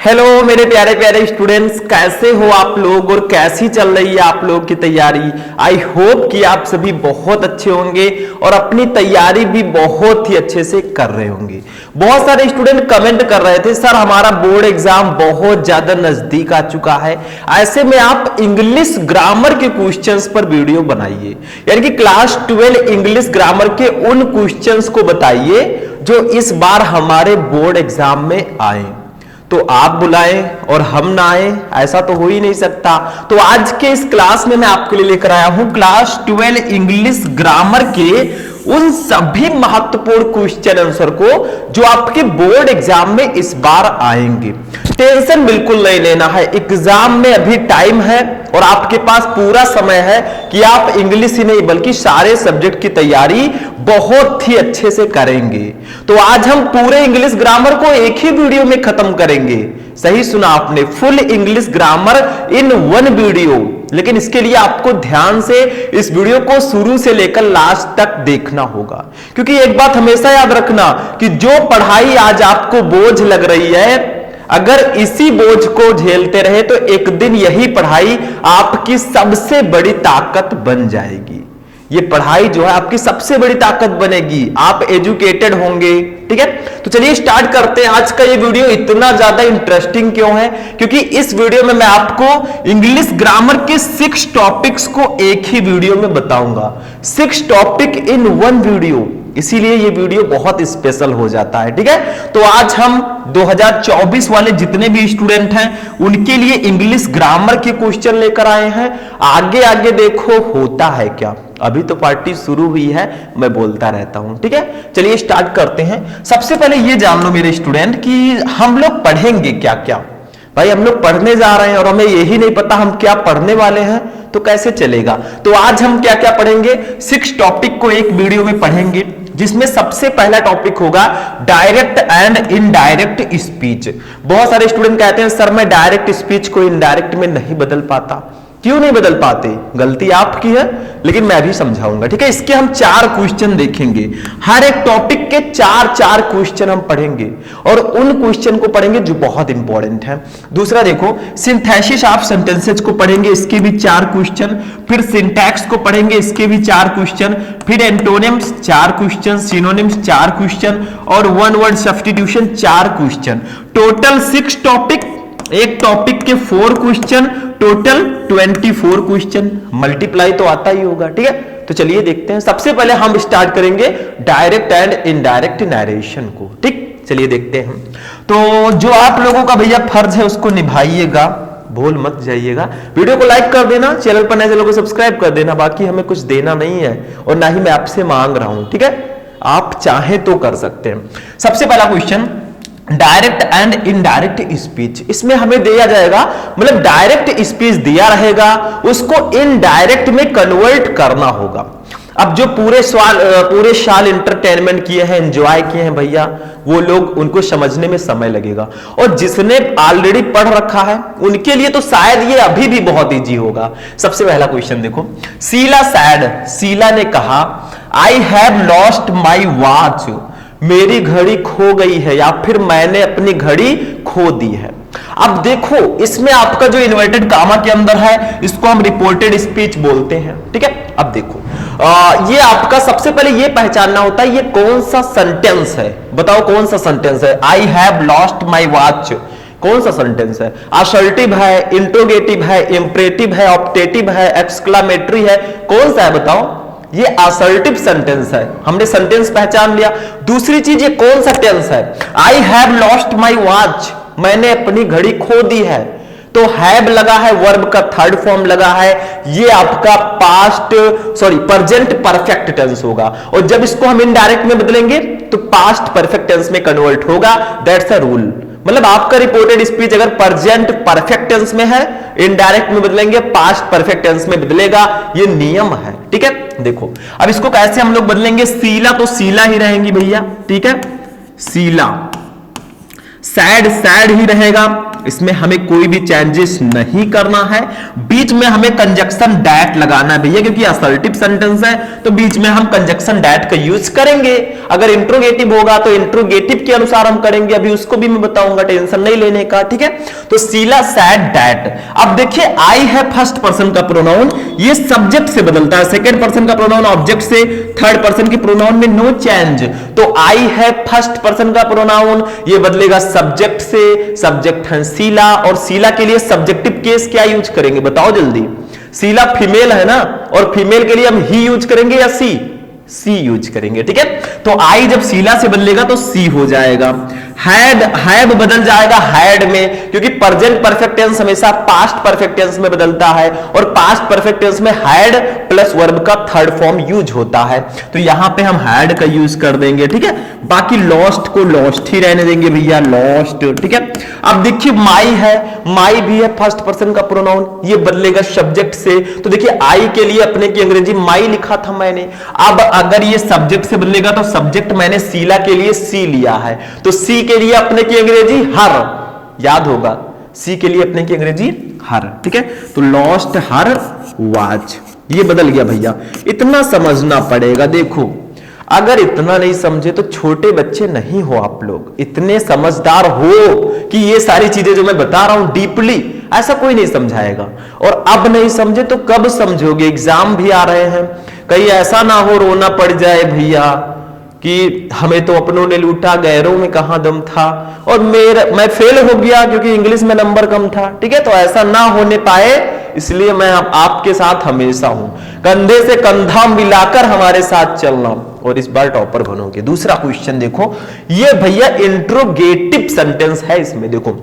Hello मेरे प्यारे प्यारे स्टूडेंट्स, कैसे हो आप लोग और कैसी चल रही है आप लोग की तैयारी। आई होप कि आप सभी बहुत अच्छे होंगे और अपनी तैयारी भी बहुत ही अच्छे से कर रहे होंगे। बहुत सारे स्टूडेंट कमेंट कर रहे थे, सर हमारा बोर्ड एग्जाम बहुत ज्यादा नजदीक आ चुका है, ऐसे में आप इंग्लिश ग्रामर के क्वेश्चंस पर वीडियो बनाइए, यानी कि क्लास 12 इंग्लिश ग्रामर के उन क्वेश्चंस को बताइए जो इस बार हमारे बोर्ड एग्जाम में आए। तो आप बुलाएं और हम ना आए, ऐसा तो हो ही नहीं सकता। तो आज के इस क्लास में मैं आपके लिए लेकर आया हूं क्लास 12 इंग्लिश ग्रामर के उन सभी महत्वपूर्ण क्वेश्चन आंसर को जो आपके बोर्ड एग्जाम में इस बार आएंगे। टेंशन बिल्कुल नहीं लेना है, एग्जाम में अभी टाइम है और आपके पास पूरा समय है कि आप इंग्लिश ही नहीं बल्कि सारे सब्जेक्ट की तैयारी बहुत ही अच्छे से करेंगे। तो आज हम पूरे इंग्लिश ग्रामर को एक ही वीडियो में खत्म करेंगे। सही सुना आपने, full English grammar in one video. लेकिन इसके लिए आपको ध्यान से इस वीडियो को शुरू से लेकर लास्ट तक देखना होगा, क्योंकि एक बात हमेशा याद रखना कि जो पढ़ाई आज आपको बोझ लग रही है, अगर इसी बोझ को झेलते रहे तो एक दिन यही पढ़ाई आपकी सबसे बड़ी ताकत बन जाएगी। ये पढ़ाई जो है आपकी सबसे बड़ी ताकत बनेगी, आप एजुकेटेड होंगे। ठीक है, तो चलिए स्टार्ट करते हैं। आज का ये वीडियो इतना ज्यादा इंटरेस्टिंग क्यों है, क्योंकि इस वीडियो में मैं आपको इंग्लिश ग्रामर के 6 टॉपिक्स को एक ही वीडियो में बताऊंगा। 6 टॉपिक इन वन वीडियो, इसीलिए ये वीडियो बहुत स्पेशल हो जाता है। ठीक है, तो आज हम 2024 वाले जितने भी स्टूडेंट हैं उनके लिए इंग्लिश ग्रामर के क्वेश्चन लेकर आए हैं। आगे आगे देखो होता है क्या, अभी तो पार्टी शुरू हुई है, मैं बोलता रहता हूं। ठीक है, चलिए स्टार्ट करते हैं। सबसे पहले ये जान लो मेरे स्टूडेंट कि हम लोग पढ़ेंगे क्या क्या। भाई हम लोग पढ़ने जा रहे हैं और हमें यही नहीं पता हम क्या पढ़ने वाले हैं, तो कैसे चलेगा। तो आज हम क्या क्या पढ़ेंगे, 6 टॉपिक को एक वीडियो में पढ़ेंगे, जिसमें सबसे पहला टॉपिक होगा डायरेक्ट एंड इनडायरेक्ट स्पीच। बहुत सारे स्टूडेंट कहते हैं सर मैं डायरेक्ट स्पीच को इनडायरेक्ट में नहीं बदल पाता। क्यों नहीं बदल पाते, गलती आपकी है, लेकिन मैं भी समझाऊंगा। ठीक है, इसके हम 4 क्वेश्चन देखेंगे, हर एक टॉपिक के 4 क्वेश्चन हम पढ़ेंगे और उन क्वेश्चन को पढ़ेंगे जो बहुत इंपॉर्टेंट है। दूसरा देखो, सिंथेसिस ऑफ सेंटेंसेस को पढ़ेंगे, इसके भी 4 क्वेश्चन। फिर सिंटैक्स को पढ़ेंगे, इसके भी 4 क्वेश्चन। फिर एंटोनिम्स 4 क्वेश्चन, सिनोनिम्स 4 क्वेश्चन और one word substitution 4 question. Total 6 topic, एक टॉपिक के 4 क्वेश्चन, टोटल 24 क्वेश्चन। मल्टीप्लाई तो आता ही होगा। ठीक है, तो चलिए देखते हैं। सबसे पहले हम स्टार्ट करेंगे डायरेक्ट एंड इनडायरेक्ट नरेशन को। ठीक, चलिए देखते हैं। तो जो आप लोगों का भैया फर्ज है उसको निभाइएगा, भूल मत जाइएगा। वीडियो को लाइक कर देना, चैनल पर नए चैनल को सब्सक्राइब कर देना। बाकी हमें कुछ देना नहीं है और ना ही मैं आपसे मांग रहा हूं। ठीक है, आप चाहें तो कर सकते हैं। सबसे पहला question, direct and indirect speech. इसमें हमें दिया जाएगा, मतलब डायरेक्ट स्पीच दिया रहेगा, उसको इनडायरेक्ट में कन्वर्ट करना होगा। अब जो पूरे साल इंटरटेनमेंट किए हैं, एंजॉय किए हैं भैया, वो लोग, उनको समझने में समय लगेगा, और जिसने ऑलरेडी पढ़ रखा है उनके लिए तो शायद ये अभी भी बहुत इजी होगा। सबसे पहला क्वेश्चन देखो, शीला सैड, शीला ने कहा I have lost my watch, मेरी घड़ी खो गई है, या फिर मैंने अपनी घड़ी खो दी है। अब देखो इसमें आपका जो इन्वर्टेड कामा के अंदर है इसको हम रिपोर्टेड स्पीच बोलते हैं। ठीक है, अब देखो ये आपका सबसे पहले ये पहचानना होता है ये कौन सा सेंटेंस है। बताओ कौन सा सेंटेंस है। I have lost my watch कौन सा सेंटेंस है। असर्टिव है, इंट्रोगेटिव है, इंपरेटिव है, ऑप्टेटिव है, एक्सक्लामेटरी है, कौन सा है बताओ। ये असर्टिव सेंटेंस है, हमने सेंटेंस पहचान लिया। दूसरी चीज ये कौन सा टेंस है। I have lost my watch, मैंने अपनी घड़ी खो दी है, तो हैव लगा है, वर्ब का 3rd फॉर्म लगा है, ये आपका प्रेजेंट परफेक्ट टेंस होगा। और जब इसको हम इनडायरेक्ट में बदलेंगे तो पास्ट परफेक्ट टेंस में कन्वर्ट होगा। That's a rule. मतलब आपका रिपोर्टेड स्पीच अगर प्रेजेंट परफेक्ट टेंस में है, इनडायरेक्ट में बदलेंगे पास्ट परफेक्ट टेंस में बदलेगा, ये नियम है। ठीक है, देखो अब इसको कैसे हम लोग बदलेंगे। शीला तो शीला ही रहेंगी भैया। ठीक है, शीला। सैड सैड ही रहेगा, इसमें हमें कोई भी चेंजेस नहीं करना है। बीच में हमें कंजक्शन डैट लगाना है भैया, क्योंकि असर्टिव सेंटेंस है तो बीच में हम कंजक्शन डैट का यूज करेंगे। अगर इंट्रोगेटिव होगा तो इंट्रोगेटिव के अनुसार हम करेंगे, अभी उसको भी मैं बताऊंगा, टेंशन नहीं लेने का, ठीक है। तो शीला सैड डैट। अब देखिए आई है फर्स्ट पर्सन का प्रोनाउन, ये सब्जेक्ट से बदलता है, सेकंड पर्सन का प्रोनाउन ऑब्जेक्ट से, थर्ड पर्सन के प्रोनाउन में नो चेंज। तो आई है फर्स्ट पर्सन का प्रोनाउन, ये बदलेगा सब्जेक्ट से, सब्जेक्ट है शीला, और शीला के लिए सब्जेक्टिव केस क्या यूज करेंगे बताओ जल्दी। शीला फीमेल है ना, और फीमेल के लिए हम ही यूज करेंगे या सी यूज करेंगे, ठीक है। तो आई जब शीला से बदलेगा तो सी हो जाएगा। हैव बदल जाएगा हैड में, क्योंकि प्रेजेंट परफेक्ट टेंस हमेशा पास्ट परफेक्ट टेंस में बदलता है, और पास्ट परफेक्ट टेंस में हैड प्लस वर्ब का थर्ड फॉर्म यूज होता है, तो यहां पे हम हैड का यूज कर देंगे, ठीक है। बाकी लॉस्ट को लॉस्ट ही रहने देंगे भैया, लॉस्ट, ठीक है। अब देखिए माई है, माई भी है फर्स्ट पर्सन का प्रोनाउन, ये बदलेगा सब्जेक्ट से। तो देखिए आई के लिए अपने की अंग्रेजी माई लिखा था मैंने, अब अगर ये सब्जेक्ट से बदलेगा तो सब्जेक्ट मैंने शीला के लिए सी लिया है, तो सी के लिए अपने की अंग्रेजी हर, याद होगा सी के लिए अपने की अंग्रेजी हर, ठीक है। तो लॉस्ट हर वॉच, ये बदल गया भैया, इतना समझना पड़ेगा। देखो अगर इतना नहीं समझे तो छोटे बच्चे नहीं हो आप लोग, इतने समझदार हो कि ये सारी चीजें जो मैं बता रहा हूं डीपली ऐसा कोई नहीं समझाएगा। और अब नहीं समझे तो कब समझोगे, एग्जाम भी आ रहे हैं, कहीं ऐसा ना हो रोना पड़ जाए भैया कि हमें तो अपनों ने लूटा गैरों में कहां दम था, और मैं फेल हो गया क्योंकि इंग्लिश में नंबर कम था, ठीक है। तो ऐसा ना होने पाए इसलिए मैं आपके साथ हमेशा हूं, कंधे से कंधा मिलाकर हमारे साथ चलना, और इस बार टॉपर बनोगे। दूसरा क्वेश्चन देखो, ये भैया इंट्रोगेटिव सेंटेंस है, इसमें देखो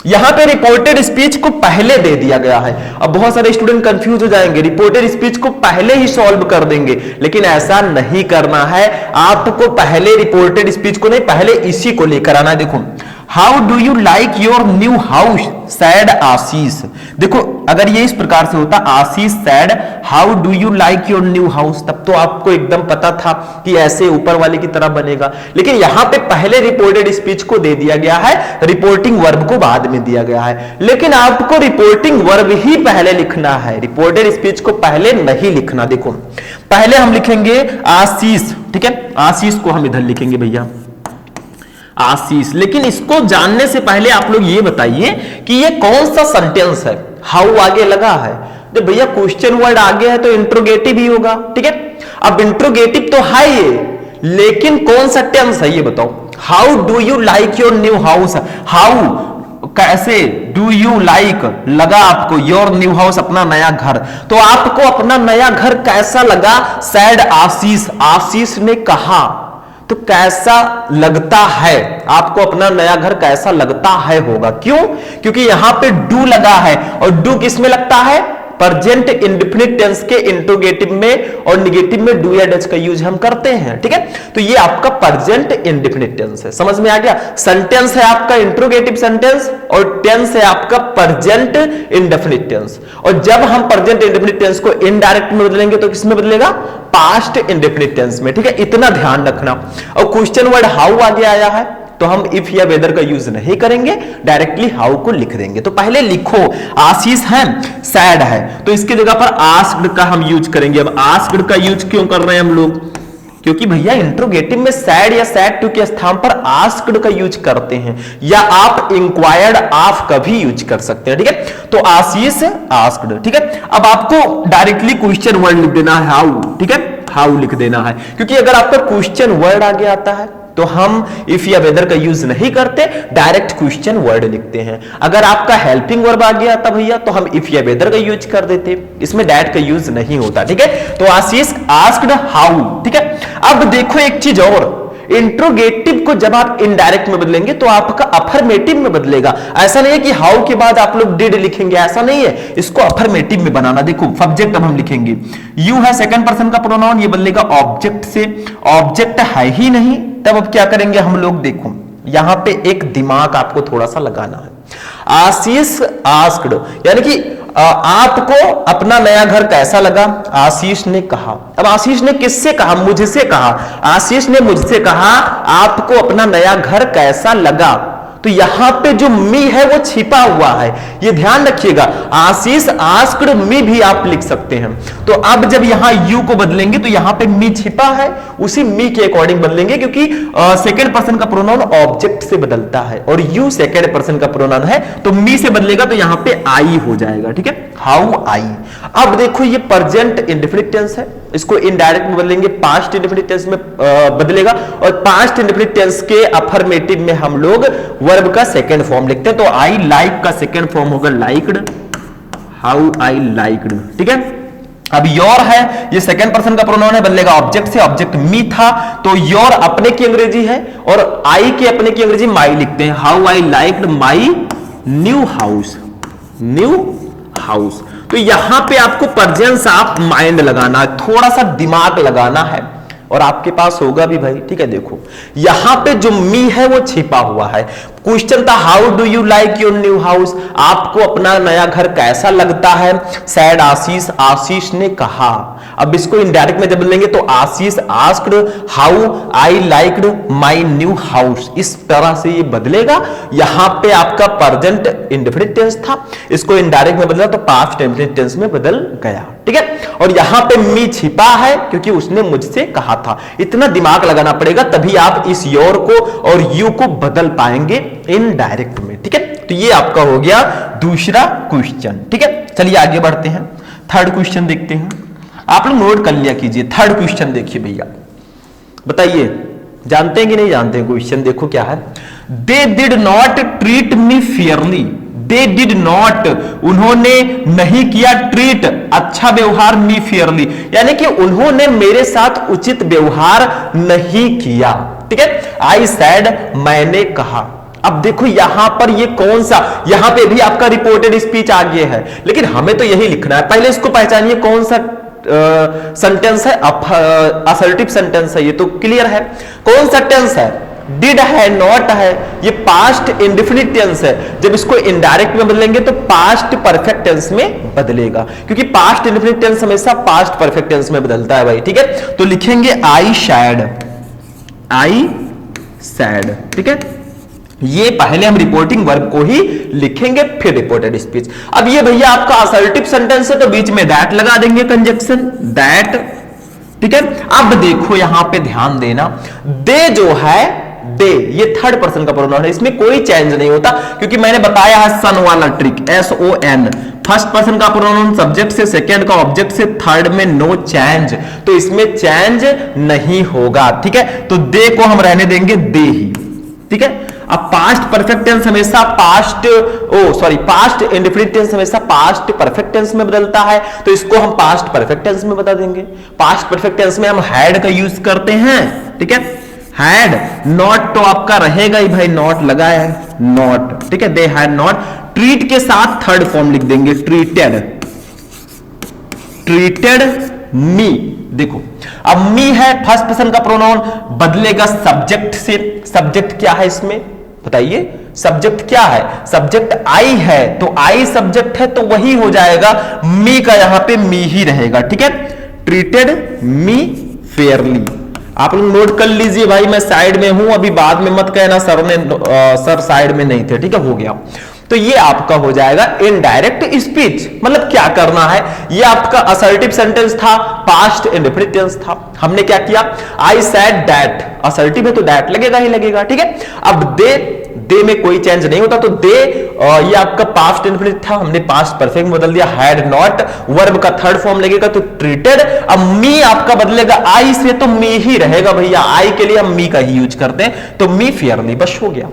यहां पे रिपोर्टेड स्पीच को पहले दे दिया गया है। अब बहुत सारे स्टूडेंट कंफ्यूज हो जाएंगे, रिपोर्टेड स्पीच को पहले ही सॉल्व कर देंगे, लेकिन ऐसा नहीं करना है। आपको पहले रिपोर्टेड स्पीच को नहीं, पहले इसी को लेकर आना है। देखो how do you like your new house said Ashish, देखो अगर ये इस प्रकार से होता Ashish said how do you like your new house, तब तो आपको एकदम पता था कि ऐसे ऊपर वाले की तरह बनेगा, लेकिन यहां पे पहले रिपोर्टेड स्पीच को दे दिया गया है, रिपोर्टिंग वर्ब को बाद में दिया गया है। लेकिन आपको रिपोर्टिंग वर्ब ही पहले लिखना है, रिपोर्टेड स्पीच को पहले नहीं लिखना। देखो पहले हम लिखेंगे आशीष, ठीक है, आशीष को हम इधर लिखेंगे भैया आशीष। लेकिन इसको जानने से पहले आप लोग ये बताइए कि ये कौन सा सेंटेंस है। हाउ आगे लगा है, जब भैया क्वेश्चन वर्ड आगे है तो इंट्रोगेटिव ही होगा, ठीक है। अब इंट्रोगेटिव तो है ये, लेकिन कौन सा टेंस है ये बताओ। How do you like your new house, how कैसे, डू यू लाइक लगा आपको योर न्यू हाउस अपना नया घर, तो आपको अपना नया घर कैसा लगा, सैड आशीष, आशीष ने कहा, तो कैसा लगता है, आपको अपना नया घर कैसा लगता है होगा। क्यों, क्योंकि यहां पे डू लगा है, और डू किस में लगता है, प्रेजेंट इंडेफिनिट टेंस के इंट्रोगेटिव में, और निगेटिव में डू या डज का यूज हम करते हैं, ठीक है। तो ये आपका प्रेजेंट इंडेफिनिट टेंस है, समझ में आ गया। सेंटेंस है आपका इंट्रोगेटिव सेंटेंस, और टेंस है आपका प्रेजेंट इंडेफिनिट टेंस। और जब हम प्रेजेंट इंडेफिनिट टेंस को इनडायरेक्ट में बदलेंगे तो किसमें बदलेगा, पास्ट इंडेफिनिट टेंस में, ठीक है, इतना ध्यान रखना। और क्वेश्चन वर्ड हाउ आगे आया है तो हम इफ या वेदर का यूज नहीं करेंगे, डायरेक्टली हाउ को लिख देंगे। तो पहले लिखो आशीष है सैड है, तो इसकी जगह पर आस्क्ड का हम यूज करेंगे। अब आस्क्ड का यूज क्यों कर रहे हैं हम लोग, क्योंकि भैया इंट्रोगेटिव में सैड या सैड टू के स्थान पर आस्क्ड का यूज करते हैं, या आप इंक्वायर्ड ऑफ का भी यूज कर सकते हैं, ठीक है। तो आशीष आस्क्ड, ठीक है। अब आपको डायरेक्टली क्वेश्चन वर्ड लिख देना है हाउ, ठीक है, हाउ लिख देना है, क्योंकि अगर आपका क्वेश्चन वर्ड आगे आता है तो हम इफ या वेदर का यूज नहीं करते, डायरेक्ट क्वेश्चन वर्ड लिखते हैं। अगर आपका हेल्पिंग वर्ब आ गया था भैया तो हम इफ या वेदर का यूज कर देते, इसमें डैट का यूज नहीं होता, ठीक है। तो आशीष आस्क्ड हाउ, ठीक है। अब देखो एक चीज और, इंट्रोगेटिव को जब आप इनडायरेक्ट में बदलेंगे तो आपका अफर्मेटिव में बदलेगा। ऐसा नहीं है कि हाउ के बाद आप लोग डिड लिखेंगे, ऐसा नहीं है, इसको अफर्मेटिव में बनाना। देखो सब्जेक्ट अब हम लिखेंगे यू है सेकंड पर्सन का प्रोनाउन, ये बदलेगा ऑब्जेक्ट से, ऑब्जेक्ट है ही नहीं, तब अब क्या करेंगे हम लोग, देखो यहां पे एक दिमाग आपको थोड़ा सा लगाना है। आशीष आस्क्ड, यानी कि आपको अपना नया घर कैसा लगा, आशीष ने कहा। अब आशीष ने किससे कहा, मुझसे कहा, आशीष ने मुझसे कहा आपको अपना नया घर कैसा लगा, तो यहां पे जो मी है वो छिपा हुआ है, ये ध्यान रखिएगा। आशीष आस्क्ड मी भी आप लिख सकते हैं। तो अब जब यहां यू को बदलेंगे तो यहां पे मी छिपा है, उसी मी के अकॉर्डिंग बदलेंगे, क्योंकि सेकंड पर्सन का प्रोनाउन ऑब्जेक्ट से बदलता है और यू सेकंड पर्सन का प्रोनाउन है, तो मी से बदलेगा तो यहां पे आई हो जाएगा। ठीक है, हाउ आई। अब देखो ये प्रेजेंट इंडेफिनिट टेंस है, इसको इनडायरेक्ट में बदलेंगे, पास्ट इंडेफिनिट टेंस में बदलेगा, और पास्ट इंडेफिनिट टेंस के अफर्मेटिव में हम लोग वर्ब का सेकंड फॉर्म लिखते हैं। तो आई लाइक का सेकंड फॉर्म होगा लाइक्ड, हाउ आई लाइक्ड। ठीक है, अब योर है, ये सेकंड पर्सन का प्रोनाउन है, बदलेगा ऑब्जेक्ट से, ऑब्जेक्ट मी था, तो योर अपने की अंग्रेजी है और आई के अपने की अंग्रेजी माई लिखते हैं। How I liked my new house, new house. तो यहां पे आपको प्रेजेंस ऑफ माइंड लगाना है, थोड़ा सा दिमाग लगाना है, और आपके पास होगा भी भाई। ठीक है, देखो यहां पे जो मी है वो छिपा हुआ है। क्वेश्चन था how do you like your new house, आपको अपना नया घर कैसा लगता है। सैड आशीष, आशीष ने कहा। अब इसको इनडायरेक्ट में जब लेंगे तो Ashish asked how I liked my new house, इस तरह से ये बदलेगा। यहां पे आपका प्रेजेंट इंडेफिनिट टेंस था, इसको इनडायरेक्ट में बदला तो पास्ट इंडेफिनिट टेंस में बदल गया। ठीक है, और यहां पे मी छिपा है क्योंकि उसने मुझसे कहा था। इतना दिमाग लगाना पड़ेगा, तभी आप इस योर को और यू को बदल पाएंगे इनडायरेक्ट में। ठीक है, तो ये आपका हो गया दूसरा क्वेश्चन। ठीक है, चलिए आगे बढ़ते हैं, थर्ड क्वेश्चन देखते हैं। आप लोग नोट कर लिया कीजिए। थर्ड क्वेश्चन देखिए भैया, बताइए जानते हैं कि नहीं जानते हैं। क्वेश्चन देखो क्या है, they did not treat me Fairlie, they did not, उन्होंने नहीं किया, ट्रीट अच्छा व्यवहार, मी फेयरली, यानी कि उन्होंने मेरे साथ उचित व्यवहार नहीं किया। ठीक है, आई सैड, मैंने कहा। अब देखो यहां पर ये कौन सा, यहां पे भी आपका रिपोर्टेड स्पीच आ गया है, लेकिन हमें तो यही लिखना है। पहले इसको पहचानिए कौन सा सेंटेंस है, असर्टिव सेंटेंस है, ये तो क्लियर है। कौन सा टेंस है, डिड है, नॉट है, ये पास्ट इंडेफिनिट टेंस है। जब इसको इनडायरेक्ट में बदलेंगे तो पास्ट परफेक्ट टेंस में बदलेगा, क्योंकि पास्ट इंडेफिनिट टेंस हमेशा पास्ट परफेक्ट टेंस में बदलता है भाई। ठीक है, तो लिखेंगे आई सैड, आई सैड। ठीक है, ये पहले हम रिपोर्टिंग वर्ब को ही लिखेंगे, फिर रिपोर्टेड स्पीच। अब ये भैया आपका असर्टिव सेंटेंस है, तो बीच में दैट लगा देंगे, कंजक्शन दैट। ठीक है, अब देखो यहां पे ध्यान देना, दे जो है, दे ये थर्ड पर्सन का प्रोनाउन है, इसमें कोई चेंज नहीं होता, क्योंकि मैंने बताया है सन वाला ट्रिक, SON। फर्स्ट पर्सन का प्रोनाउन सब्जेक्ट से, सेकंड का ऑब्जेक्ट से, थर्ड में नो चेंज, तो इसमें चेंज नहीं होगा। ठीक है, तो दे को हम रहने देंगे दे ही। ठीक है, अब पास्ट परफेक्ट टेंस हमेशा पास्ट इंडेफिनिट टेंस हमेशा पास्ट परफेक्ट टेंस में बदलता है, तो इसको हम पास्ट परफेक्ट टेंस में बता देंगे। पास्ट परफेक्ट टेंस में हम हैड का यूज करते हैं। ठीक है, हैड, नॉट तो आपका रहेगा ही भाई, नॉट लगाया है, नॉट। ठीक है, दे हैड नॉट, ट्रीट के साथ थर्ड फॉर्म लिख देंगे, ट्रीटेड, ट्रीटेड मी। देखो अब मी है, फर्स्ट पर्सन का प्रोनाउन, बदलेगा सब्जेक्ट से। सब्जेक्ट क्या है इसमें बताइए, सब्जेक्ट क्या है, सब्जेक्ट आई है, तो आई सब्जेक्ट है तो वही हो जाएगा, मी का यहां पे मी ही रहेगा। ठीक है, ट्रीटेड मी फेयरली। आप लोग नोट कर लीजिए भाई, मैं साइड में हूं, अभी बाद में मत कहना सर साइड में नहीं थे। ठीक है, हो गया। तो ये आपका हो जाएगा इनडायरेक्ट स्पीच। मतलब क्या करना है, ये आपका असर्टिव सेंटेंस था, पास्ट इंडेफिनिट टेंस था। हमने क्या किया, आई सेड दैट, असर्टिव है तो दैट लगेगा ही लगेगा। ठीक है, अब दे में कोई चेंज नहीं होता, तो दे ये आपका पास्ट इंडेफिनिट था, हमने पास्ट परफेक्ट में बदल दिया, हैड नॉट, वर्ब का थर्ड फॉर्म लगेगा तो ट्रीटेड। अब मी आपका बदलेगा आई से, तो मी ही रहेगा भैया, आई के लिए हम मी का ही यूज करते हैं, तो मी फेयरली, बस हो गया,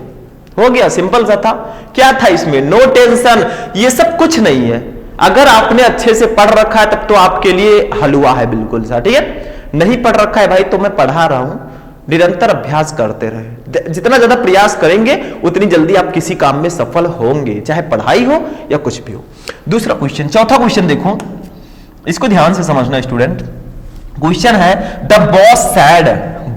हो गया, सिंपल सा था। क्या था इसमें, नो टेंशन, ये सब कुछ नहीं है। अगर आपने अच्छे से पढ़ रखा है तब तो आपके लिए हलवा है बिल्कुल सा। ठीक है, नहीं पढ़ रखा है भाई तो मैं पढ़ा रहा हूं, निरंतर अभ्यास करते रहे। जितना ज्यादा प्रयास करेंगे उतनी जल्दी आप किसी काम में सफल होंगे, चाहे पढ़ाई हो या कुछ भी हो। दूसरा क्वेश्चन, चौथा क्वेश्चन देखो, इसको ध्यान से समझना स्टूडेंट। क्वेश्चन है द बॉस सैड,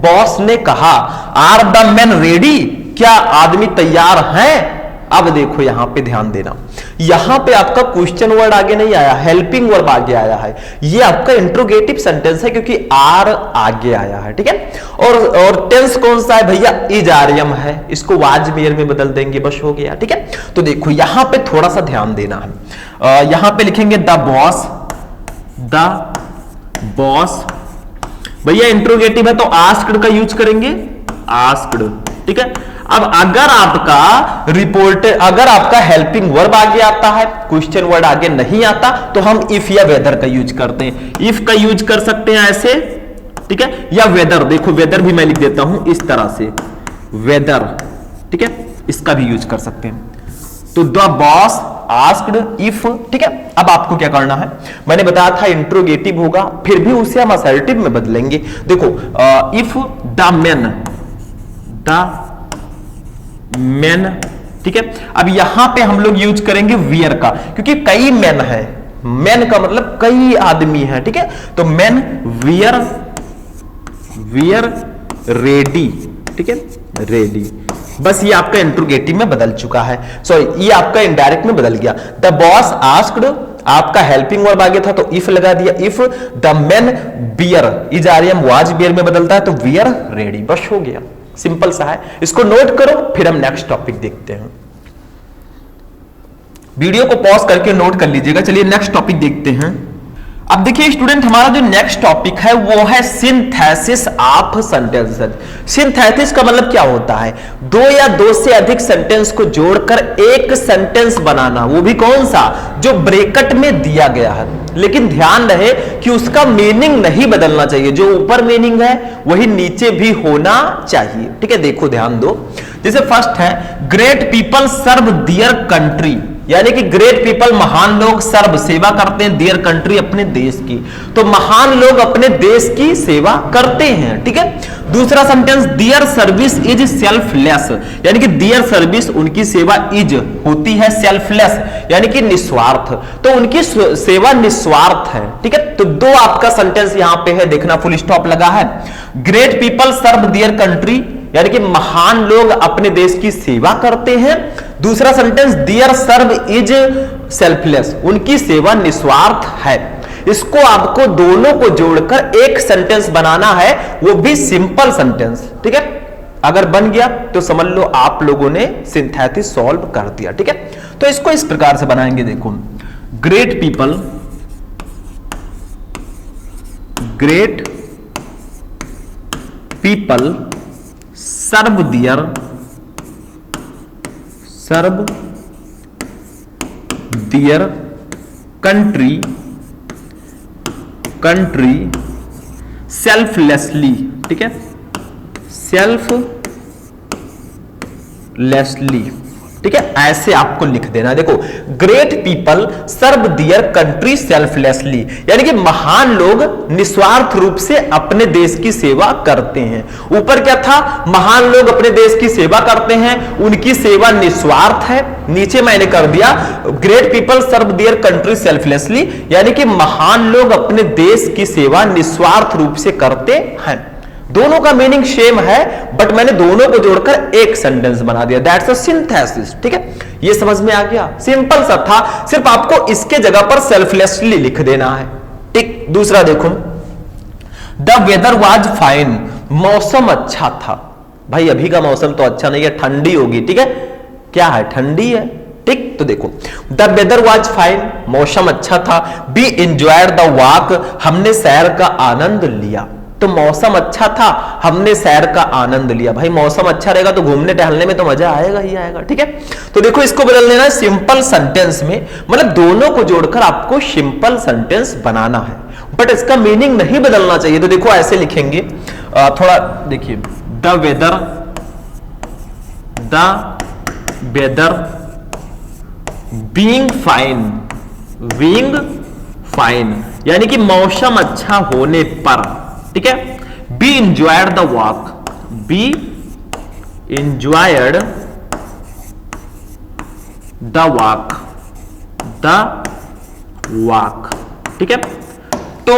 बॉस ने कहा, आर द मैन रेडी, क्या आदमी तैयार हैं। अब देखो यहां पे ध्यान देना, यहां पे आपका क्वेश्चन वर्ड आगे नहीं आया, हेल्पिंग वर्ब आगे आया है। ये आपका इंट्रोगेटिव सेंटेंस है क्योंकि आर आगे आया है, ठीक है। और टेंस कौन सा है भैया, इज आर्यम है, इसको वाज मेयर में बदल देंगे, बस हो गया, ठीक है। तो देखो यहां पे थोड़ा सा ध्यान देना है, यहां पे लिखेंगे द बॉस, भैया इंट्रोगेटिव है तो आस्क्ड का यूज करेंगे, आस्क्ड, ठीक है। अब अगर आपका हेल्पिंग वर्ब आगे आता है, क्वेश्चन वर्ड आगे नहीं आता, तो हम इफ या वेदर का यूज करते हैं। इफ का यूज कर सकते हैं ऐसे, ठीक है, या वेदर, देखो वेदर भी मैं लिख देता हूं इस तरह से, वेदर, ठीक है, इसका भी यूज कर सकते हैं। तो द बॉस आस्क्ड इफ, ठीक है। अब आपको क्या करना है, मैंने बताया था इंट्रोगेटिव होगा, फिर भी उसे हम असर्टिव में बदलेंगे। देखो इफ द मेन, ठीक है। अब यहां पे हम लोग यूज करेंगे वियर का, क्योंकि कई मेन है, मेन का मतलब कई आदमी है, ठीक है। तो मेन वियर रेडी, ठीक है, रेडी। बस ये आपका इंट्रोगेटिव में बदल चुका है, सॉरी ये आपका इनडायरेक्ट में बदल गया। द बॉस आस्क्ड, आपका हेल्पिंग वर्ब आगे था तो इफ लगा दिया, if the men were, is are am was were में बदलता है तो वियर रेडी, बस हो गया, सिंपल सा है। इसको नोट करो, फिर हम नेक्स्ट टॉपिक देखते हैं। वीडियो को पॉज करके नोट कर लीजिएगा। चलिए नेक्स्ट टॉपिक देखते हैं। अब देखिए स्टूडेंट, हमारा जो नेक्स्ट टॉपिक है वो है सिंथेसिस ऑफ सेंटेंसेस। सिंथेसिस का मतलब क्या होता है, दो या दो से अधिक सेंटेंस को जोड़कर एक सेंटेंस बनाना, वो भी कौन सा, जो ब्रैकेट में दिया गया है। लेकिन ध्यान रहे कि उसका मीनिंग नहीं बदलना चाहिए, जो ऊपर मीनिंग है वही नीचे भी होना चाहिए, ठीक है। देखो ध्यान दो, जैसे फर्स्ट है ग्रेट पीपल सर्व दियर कंट्री, यानी कि ग्रेट पीपल महान लोग, सर्व सेवा करते हैं, दियर कंट्री अपने देश की, तो महान लोग अपने देश की सेवा करते हैं, ठीक है। दूसरा sentence their service is selfless, यानी कि दियर सर्विस उनकी सेवा इज होती है, सेल्फलेस यानी कि निस्वार्थ, तो उनकी सेवा निस्वार्थ है, ठीक है। तो दो आपका सेंटेंस यहां पे है, देखना फुल स्टॉप लगा है। ग्रेट पीपल सर्व दियर कंट्री, यानी कि महान लोग अपने देश की सेवा करते हैं। दूसरा sentence their serve is selfless, उनकी सेवा निस्वार्थ है। इसको आपको दोनों को जोड़कर एक सेंटेंस बनाना है, वो भी सिंपल सेंटेंस, ठीक है। अगर बन गया तो समझ लो आप लोगों ने सिंथेसिस सॉल्व कर दिया, ठीक है। तो इसको इस प्रकार से बनाएंगे, देखो ग्रेट पीपल सर्व दियर कंट्री सेल्फलेसली, ठीक है, सेल्फलेसली, ठीक है। ऐसे आपको लिख देना, देखो ग्रेट पीपल सर्व दियर कंट्री सेल्फलेसली, यानी कि महान लोग निस्वार्थ रूप से अपने देश की सेवा करते हैं। ऊपर क्या था, महान लोग अपने देश की सेवा करते हैं, उनकी सेवा निस्वार्थ है। नीचे मैंने कर दिया ग्रेट पीपल सर्व दियर कंट्री सेल्फलेसली, यानी कि महान लोग अपने देश की सेवा निस्वार्थ रूप से करते हैं। दोनों का मीनिंग सेम है, बट मैंने दोनों को जोड़कर एक सेंटेंस बना दिया, दैट्स अ सिंथेसिस, ठीक है। ये समझ में आ गया, सिंपल सा था, सिर्फ आपको इसके जगह पर सेल्फलेसली लिख देना है, ठीक। दूसरा देखो, द वेदर वाज फाइन, मौसम अच्छा था। भाई अभी का मौसम तो अच्छा नहीं है, ठंडी होगी, ठीक है, क्या है, ठंडी है, ठीक। तो देखो द वेदर वाज फाइन, मौसम अच्छा था। बी एंजॉयड द वॉक, हमने सैर का आनंद लिया। तो मौसम अच्छा था, हमने सैर का आनंद लिया। भाई मौसम अच्छा रहेगा तो घूमने टहलने में तो मजा आएगा ही आएगा, ठीक है। तो देखो इसको बदल देना है सिंपल सेंटेंस में, मतलब दोनों को जोड़कर आपको सिंपल सेंटेंस बनाना है, बट इसका मीनिंग नहीं बदलना चाहिए। तो देखो ऐसे लिखेंगे, थोड़ा देखिए, द वेदर बीइंग फाइन, यानी कि मौसम अच्छा होने पर, ठीक है। बी एंजॉयड द वॉक, ठीक है। तो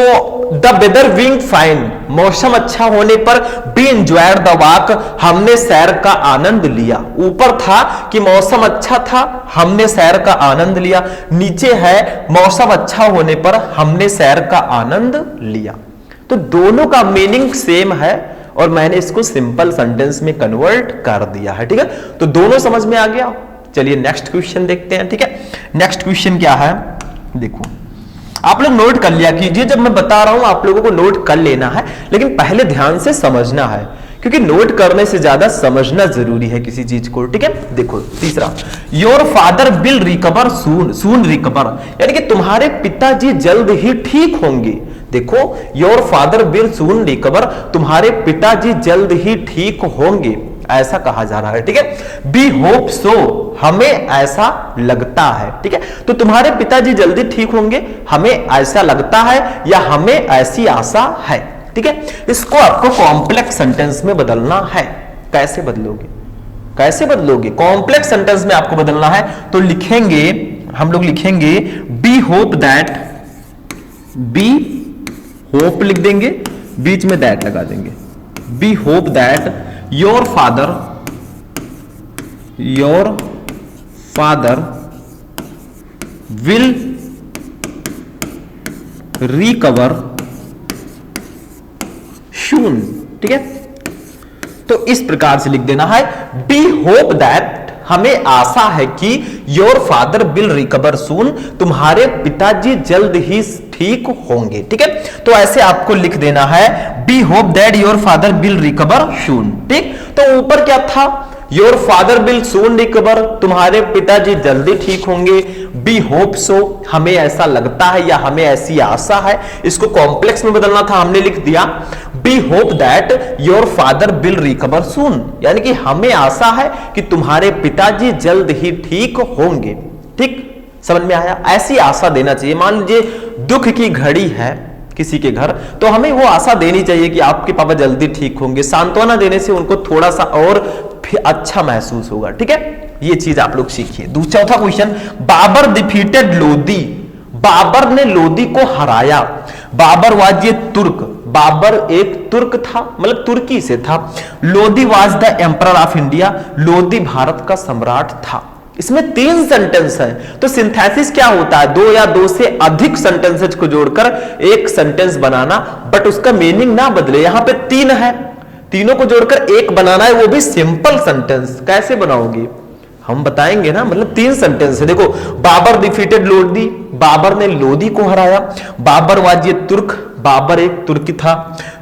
द वेदर बीइंग फाइन, मौसम अच्छा होने पर, बी एंजॉयड द वॉक, हमने सैर का आनंद लिया। ऊपर था कि मौसम अच्छा था, हमने सैर का आनंद लिया। नीचे है मौसम अच्छा होने पर हमने सैर का आनंद लिया। तो दोनों का मीनिंग सेम है और मैंने इसको सिंपल सेंटेंस में कन्वर्ट कर दिया है। ठीक है, तो दोनों समझ में आ गया। चलिए नेक्स्ट क्वेश्चन देखते हैं। ठीक है, नेक्स्ट क्वेश्चन क्या है, देखो आप लोग नोट कर लिया कीजिए, जब मैं बता रहा हूं आप लोगों को नोट कर लेना है, लेकिन पहले ध्यान से समझना है, क्योंकि नोट करने से ज्यादा समझना जरूरी है किसी चीज को। ठीक है, देखो तीसरा, your father will recover soon, soon recover, यानी कि तुम्हारे पिताजी जल्द ही ठीक होंगे। देखो, your father will soon recover, तुम्हारे पिताजी जल्द ही ठीक होंगे, ऐसा कहा जा रहा है। ठीक है, बी होप सो, हमें ऐसा लगता है। ठीक है, तो तुम्हारे पिताजी जल्दी ठीक होंगे, हमें ऐसा लगता है या हमें ऐसी आशा है। ठीक है, इसको आपको कॉम्प्लेक्स सेंटेंस में बदलना है। कैसे बदलोगे, कैसे बदलोगे? कॉम्प्लेक्स सेंटेंस में आपको बदलना है तो लिखेंगे, हम लोग लिखेंगे we hope that, we hope लिख देंगे, बीच में दैट लगा देंगे, we hope that your father will recover soon. ठीक है, तो इस प्रकार से लिख देना है, बी होप दैट, हमें आशा है कि योर फादर विल रिकवर सून, तुम्हारे पिताजी जल्द ही ठीक होंगे। ठीक है, तो ऐसे आपको लिख देना है, we hope that your father will recover soon. ठीक, तो ऊपर क्या था, your father will soon recover, तुम्हारे पिताजी जल्दी ठीक होंगे, बी होप सो, हमें ऐसा लगता है या हमें ऐसी आशा है। इसको कॉम्प्लेक्स में बदलना था, हमने लिख दिया we hope that your father will recover soon, यानी कि हमें आशा है कि तुम्हारे पिताजी जल्द ही ठीक होंगे। ठीक, समझ में आया? ऐसी आशा देना चाहिए। मान लीजिए दुख की घड़ी है किसी के घर, तो हमें वो आशा देनी चाहिए कि आपके पापा जल्दी ठीक होंगे। सांत्वना देने से उनको थोड़ा सा और अच्छा महसूस होगा। ठीक है, ये चीज आप लोग सीखिए। चौथा क्वेश्चन, बाबर डिफीटेड लोदी, बाबर ने लोदी को हराया। बाबर वाज ये तुर्क, बाबर एक तुर्क था, मतलब तुर्की से था। Lodi was the emperor of India, Lodi Bharat का सम्राट था। इसमें 3 सेंटेंस है, तो सिंथेसिस क्या होता है, 2 या 2 से अधिक सेंटेंसेस को जोड़कर एक सेंटेंस बनाना, बट उसका मीनिंग ना बदले। यहां पे 3 है, तीनों को जोड़कर एक बनाना है, वो भी सिंपल सेंटेंस। कैसे बनाओगे हम बताएंगे ना, मतलब 3 सेंटेंस है। देखो, बाबर डिफीटेड लोदी, बाबर ने लोदी को हराया। बाबर वाज ये तुर्क, बाबर एक तुर्की था।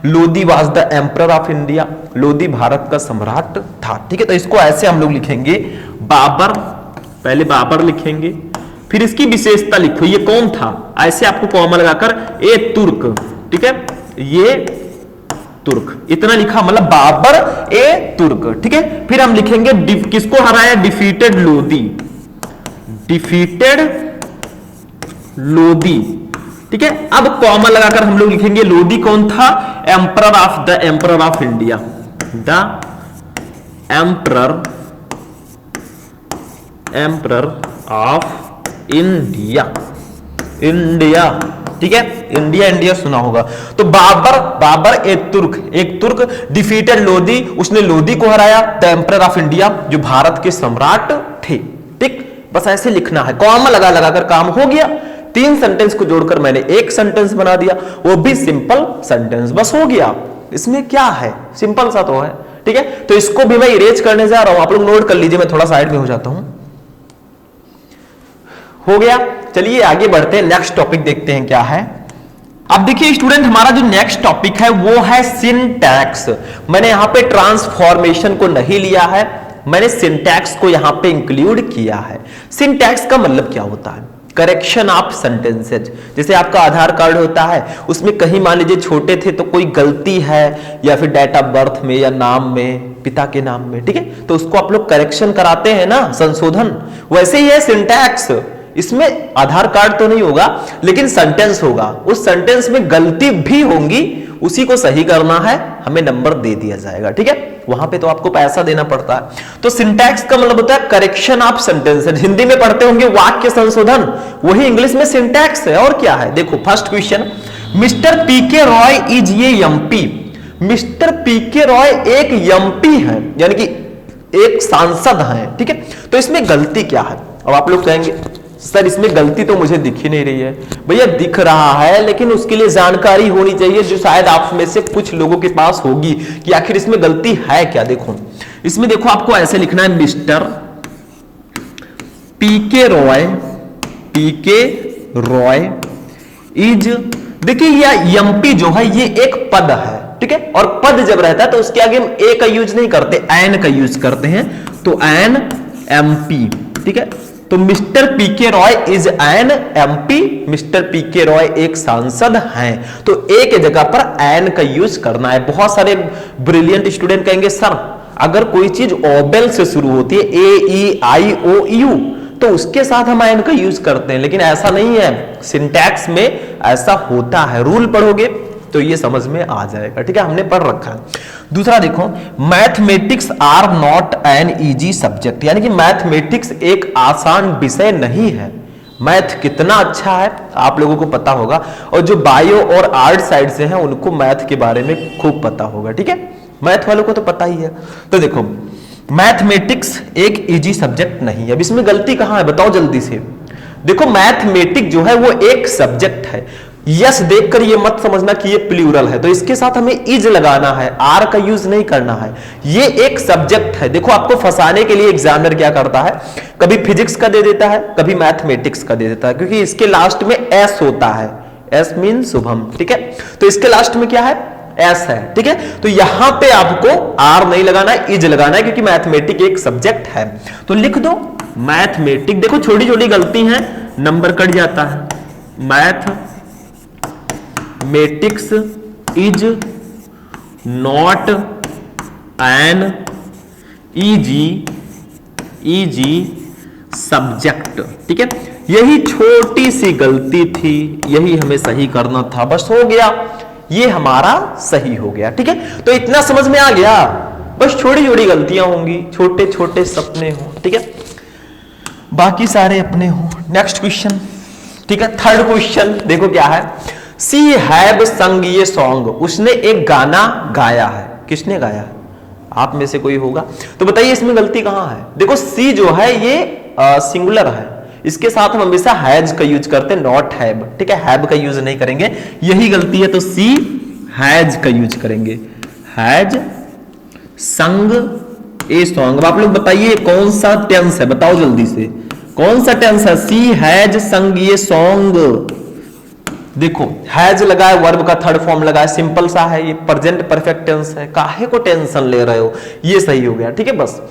Lodi was the emperor of India, Lodi Bharat का सम्राट था। ठीक है, तो इसको ऐसे हम लोग लिखेंगे, बाबर, पहले बाबर लिखेंगे, फिर इसकी विशेषता लिखो, ये कौन था, ऐसे आपको कॉमा लगाकर ए तुर्क। ठीक है, ये तुर्क, इतना लिखा, मतलब बाबर ए तुर्क। ठीक है, फिर हम लिखेंगे किसको हराया, डिफीटेड लोदी, डिफीटेड लोदी। ठीक है, अब कॉमा लगाकर हम लोग लिखेंगे लोदी कौन था, emperor of the emperor of India, the emperor, emperor of India, India. ठीक है, इंडिया इंडिया सुना होगा। तो बाबर, बाबर एक तुर्क डिफीटेड लोदी, उसने लोदी को हराया, द एम्परर ऑफ इंडिया, जो भारत के सम्राट थे। ठीक, बस ऐसे लिखना है, कॉमा लगा लगाकर काम हो गया। 3 सेंटेंस को जोड़कर मैंने एक सेंटेंस बना दिया, वो भी सिंपल सेंटेंस, बस हो गया। इसमें क्या है, सिंपल सा तो है। ठीक है, तो इसको भी मैं इरेज करने जा रहा हूं, आप लोग नोट कर लीजिए, मैं थोड़ा साइड में हो जाता हूं। हो गया, चलिए आगे बढ़ते हैं, नेक्स्ट टॉपिक देखते हैं क्या है। अब देखिए स्टूडेंट, हमारा जो नेक्स्ट टॉपिक है वो है सिंटैक्स। मैंने यहां पे ट्रांसफॉर्मेशन को नहीं लिया है, मैंने सिंटैक्स को यहां पे इंक्लूड किया है। सिंटैक्स का मतलब क्या होता है, करेक्शन ऑफ सेंटेंसेज। जैसे आपका आधार कार्ड होता है, उसमें कहीं मान लीजिए छोटे थे तो कोई गलती है, या फिर डेट ऑफ बर्थ में या नाम में, पिता के नाम में, ठीक है, तो उसको आप लोग करेक्शन कराते हैं ना, संशोधन। वैसे ही है सिंटैक्स, इसमें आधार कार्ड तो नहीं होगा लेकिन सेंटेंस होगा, उस सेंटेंस में गलती भी होंगी, उसी को सही करना है, हमें नंबर दे दिया जाएगा। ठीक है, वहां पे तो आपको पैसा देना पड़ता है। तो सिंटैक्स का मतलब होता है करेक्शन ऑफ सेंटेंसेस। हिंदी में पढ़ते होंगे वाक्य संशोधन, वही इंग्लिश में सिंटैक्स है। और क्या है, देखो first question, mister PK Roy is ये एमपी। मिस्टर पीके रॉय एक एमपी है, यानी कि एक सांसद है, ठीक है। तो इसमें गलती क्या है? अब आप लोग कहेंगे सर इसमें गलती तो मुझे दिख ही नहीं रही है। भैया दिख रहा है, लेकिन उसके लिए जानकारी होनी चाहिए जो शायद आप में से कुछ लोगों के पास होगी कि आखिर इसमें गलती है क्या। देखो इसमें देखो आपको ऐसे लिखना है मिस्टर पीके रॉय इज, देखिए यह एमपी जो है ये एक पद है, ठीक है। और पद जब रहता है तो उसके आगे हम ए का यूज नहीं करते, एन का यूज करते हैं, तो एन एमपी, ठीक है। तो mister PK Roy is an MP, mister PK Roy एक सांसद हैं, तो ए के जगह पर एन का यूज करना है। बहुत सारे ब्रिलियंट स्टूडेंट कहेंगे सर अगर कोई चीज ओबेल से शुरू होती है, ए ई आई ओ यू, तो उसके साथ हम एन का यूज करते हैं, लेकिन ऐसा नहीं है, सिंटैक्स में ऐसा होता है। रूल पढ़ोगे तो ये समझ में आ जाएगा, ठीक है, हमने पढ़ रखा है। दूसरा देखो, mathematics are not an easy subject, यानी कि मैथमेटिक्स एक आसान विषय नहीं है। मैथ कितना अच्छा है आप लोगों को पता होगा, और जो बायो और आर्ट साइड से हैं उनको मैथ के बारे में खूब पता होगा, ठीक है, मैथ वालों को तो पता ही है। तो देखो मैथमेटिक्स एक इजी सब्जेक्ट नहीं है। अब इसमें गलती कहां है बताओ जल्दी से। देखो मैथमेटिक्स जो है वो एक सब्जेक्ट है, यस देखकर ये मत समझना कि ये प्लूरल है, तो इसके साथ हमें इज लगाना है, आर का यूज नहीं करना है। ये एक सब्जेक्ट है। देखो आपको फंसाने के लिए एग्जामिनर क्या करता है, कभी फिजिक्स का दे देता है, कभी मैथमेटिक्स का दे देता है, क्योंकि इसके लास्ट में एस होता है, एस मीन शुभम, ठीक है। तो इसके लास्ट में क्या है, एस है, ठीक है। तो यहां पे आपको आर नहीं लगाना है, इज लगाना है, क्योंकि मैथमेटिक्स एक सब्जेक्ट है। तो लिख दो मैथमेटिक्स। देखो छोटी छोटी गलती है, नंबर कट जाता है। Mathematics is not an easy subject, ठीक है। यही छोटी सी गलती थी, यही हमें सही करना था, बस हो गया, ये हमारा सही हो गया, ठीक है। तो इतना समझ में आ गया, बस छोटी छोटी गलतियां होंगी, छोटे छोटे सपने हो, ठीक है, बाकी सारे अपने हो। नेक्स्ट क्वेश्चन, ठीक है, थर्ड क्वेश्चन देखो क्या है। सी हैव संग ये सॉन्ग, उसने एक गाना गाया है। किसने गाया है? आप में से कोई होगा, तो बताइए इसमें गलती कहां है। देखो सी जो है ये सिंगुलर है, इसके साथ हम हमेशा हैज का यूज करते हैं, नॉट हैव, ठीक है, हैव का यूज नहीं करेंगे, यही गलती है। तो सी हैज का यूज करेंगे, हैज संग ए सॉन्ग। आप लोग बताइए कौन सा टेंस है, बताओ जल्दी से कौन सा टेंस है। सी हैज संग ये सॉन्ग, देखो हैज लगा है, वर्ब का थर्ड फॉर्म लगा है, सिंपल सा है, ये प्रेजेंट परफेक्ट टेंस है, काहे को टेंशन ले रहे हो, ये सही हो गया, ठीक है। बस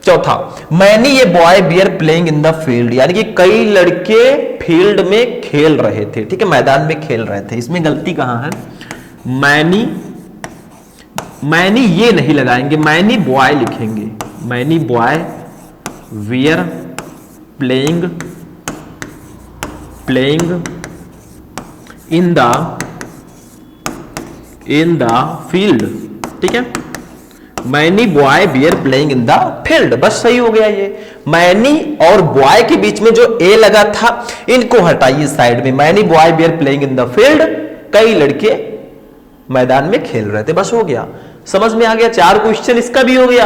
चौथा, मैनी ये boy were playing in the field, यानी कि कई लड़के फील्ड में खेल रहे थे, ठीक है, मैदान में खेल रहे थे। इसमें गलती कहां है, मैनी ये नहीं लगाएंगे, मैनी बॉय लिखेंगे, many boy were playing in the field, ठीक है, many boy were playing in the field, बस सही हो गया। ये मैनी और बॉय के बीच में जो ए लगा था इनको हटाइए साइड में, many boy were playing in the field, कई लड़के मैदान में खेल रहे थे, बस हो गया, समझ में आ गया। 4 क्वेश्चन इसका भी हो गया।